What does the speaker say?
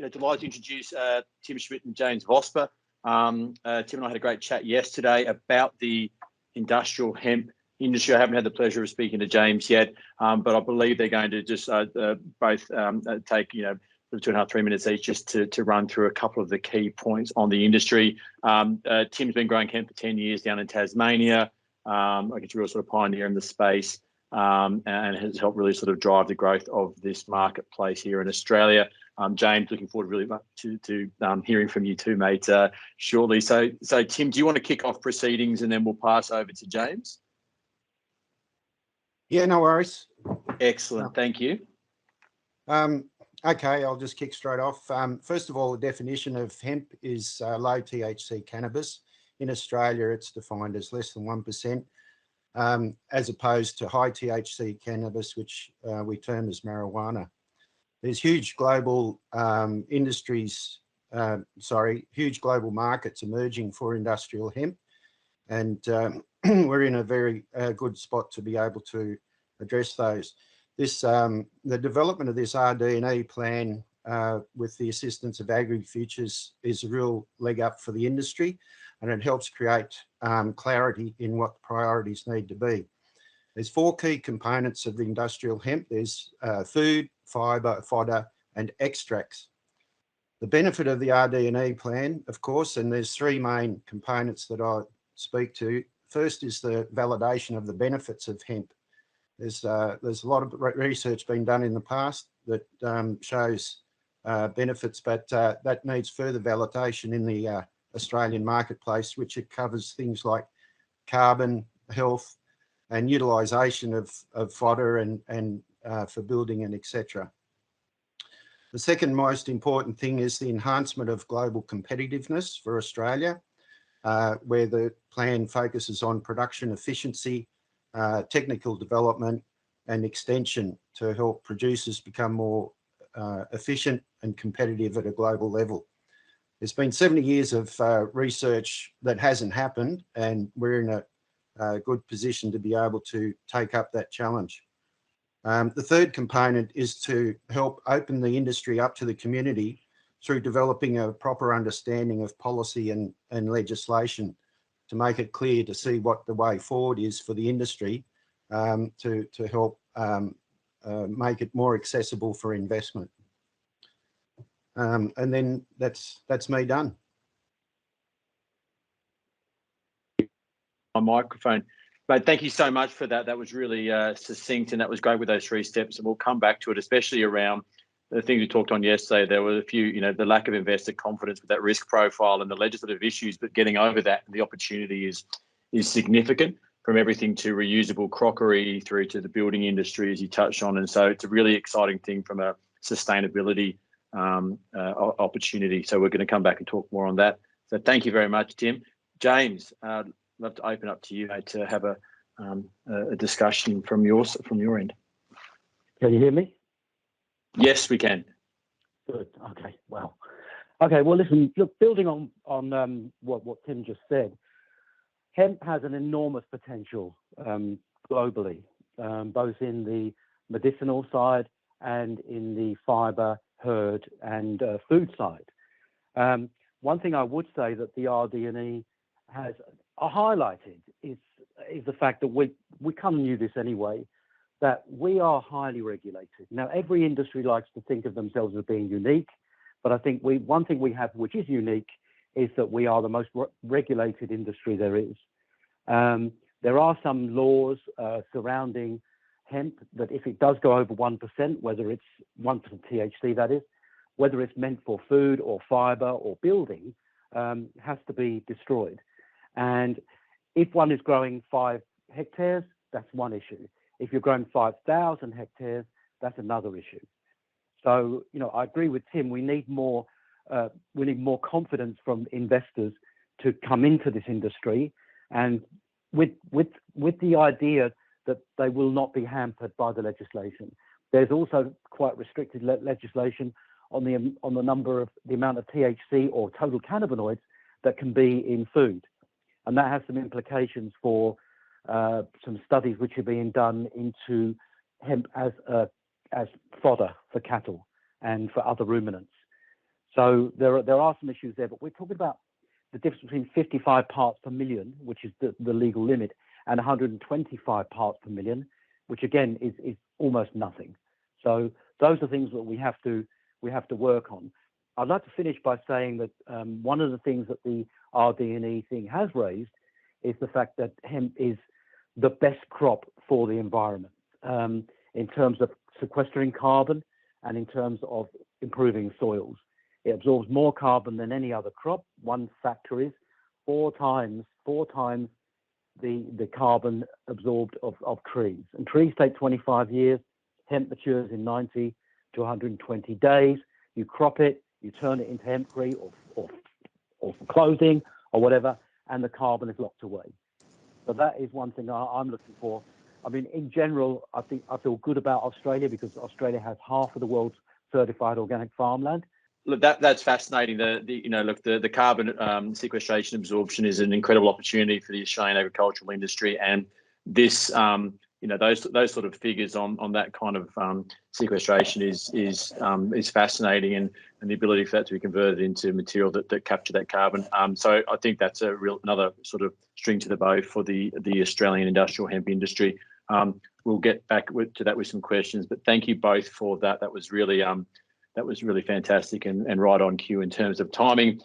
delighted to introduce Tim Schmidt and James Vosper. Tim and I had a great chat yesterday about the industrial hemp industry. I haven't had the pleasure of speaking to James yet, but I believe they're going to just both take 2.5, 3 minutes each just to run through a couple of the key points on the industry. Tim's been growing hemp for 10 years down in Tasmania. I guess a real sort of pioneer in the space, and has helped really sort of drive the growth of this marketplace here in Australia. James, looking forward really much to hearing from you too, mate, shortly. So Tim, do you want to kick off proceedings and then we'll pass over to James? Yeah, no worries. Excellent, thank you. Okay, I'll just kick straight off. First of all, the definition of hemp is low THC cannabis. In Australia, it's defined as less than 1%, as opposed to high THC cannabis, which we term as marijuana. There's huge global huge global markets emerging for industrial hemp, and we're in a very good spot to be able to address those. The development of this RD&E plan with the assistance of AgriFutures is a real leg up for the industry, and it helps create clarity in what the priorities need to be. There's 4 key components of the industrial hemp. There's food, fibre, fodder, and extracts. The benefit of the RD&E plan, of course, and there's 3 main components that I speak to. First is the validation of the benefits of hemp. There's a lot of research been done in the past that shows benefits, but that needs further validation in the Australian marketplace, which it covers things like carbon, health, and utilisation of fodder and for building and etc. The second most important thing is the enhancement of global competitiveness for Australia, where the plan focuses on production efficiency, technical development and extension to help producers become more efficient and competitive at a global level. There's been 70 years of research that hasn't happened, and we're in a good position to be able to take up that challenge. The third component is to help open the industry up to the community through developing a proper understanding of policy and legislation to make it clear to see what the way forward is for the industry, to help make it more accessible for investment. And then that's me done. My microphone. But thank you so much for that. That was really succinct, and that was great with those 3 steps. And we'll come back to it, especially around the things we talked on yesterday. There were a few, the lack of investor confidence with that risk profile and the legislative issues, but getting over that, the opportunity is significant, from everything to reusable crockery through to the building industry, as you touched on. And so it's a really exciting thing from a sustainability opportunity. So we're going to come back and talk more on that. So thank you very much, Tim. James, I'd love to open up to you, mate, to have a discussion from your end. Can you hear me? Yes, we can. Good. Okay. Well, listen, look, building on what Tim just said, hemp has an enormous potential globally, both in the medicinal side and in the fibre, herd, and food side. One thing I would say that the RD&E has highlighted is the fact that we kind of knew this anyway, that we are highly regulated. Now, every industry likes to think of themselves as being unique, but I think one thing we have which is unique is that we are the most regulated industry there is. There are some laws surrounding hemp that if it does go over 1%, whether it's 1% THC, that is, whether it's meant for food or fibre or building, has to be destroyed. And if one is growing 5 hectares, that's one issue. If you're growing 5,000 hectares, that's another issue. So, I agree with Tim. We need more confidence from investors to come into this industry, and with the idea that they will not be hampered by the legislation. There's also quite restricted legislation on the amount of THC or total cannabinoids that can be in food, and that has some implications for some studies which are being done into hemp as fodder for cattle and for other ruminants. So there are some issues there, but we're talking about the difference between 55 parts per million, which is the legal limit, and 125 parts per million, which again is almost nothing. So those are things that we have to work on. I'd like to finish by saying that one of the things that the RD&E thing has raised is the fact that hemp is the best crop for the environment in terms of sequestering carbon and in terms of improving soils. It absorbs more carbon than any other crop. One factor is four times the carbon absorbed of trees. And trees take 25 years. Hemp matures in 90 to 120 days. You crop it, you turn it into hempcrete or for clothing or whatever, and the carbon is locked away. So that is one thing I'm looking for. I mean, in general, I think I feel good about Australia because Australia has half of the world's certified organic farmland. Look, that's fascinating. The carbon sequestration absorption is an incredible opportunity for the Australian agricultural industry, and this, those sort of figures on that kind of sequestration is fascinating, and the ability for that to be converted into material that capture that carbon. So I think that's another sort of string to the bow for the Australian industrial hemp industry. We'll get back to that with some questions, but thank you both for that. That was really fantastic and right on cue in terms of timing.